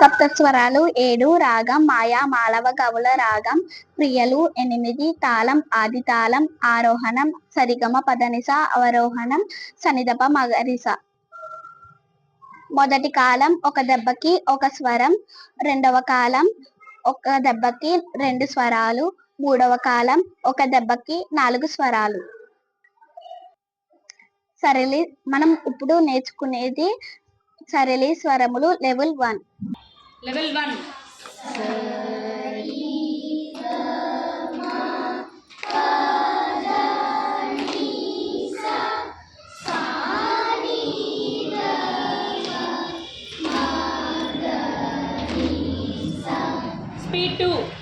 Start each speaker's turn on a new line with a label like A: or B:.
A: సప్తస్వరాలు 7, రాగం మాయా మాళవ గౌళ రాగం, ప్రియలు 8, తాళం ఆది తాళం, ఆరోహణం సరిగమ పదనిస, అవరోహణం సనిదప మగరిస. మొదటి కాలం ఒక దెబ్బకి ఒక స్వరం, రెండవ కాలం ఒక దెబ్బకి 2 స్వరాలు, మూడవ కాలం ఒక దెబ్బకి 4 స్వరాలు. సరళి మనం ఇప్పుడు నేర్చుకునేది సరళి స్వరములు లెవెల్ 1.
B: Level 1 speed 2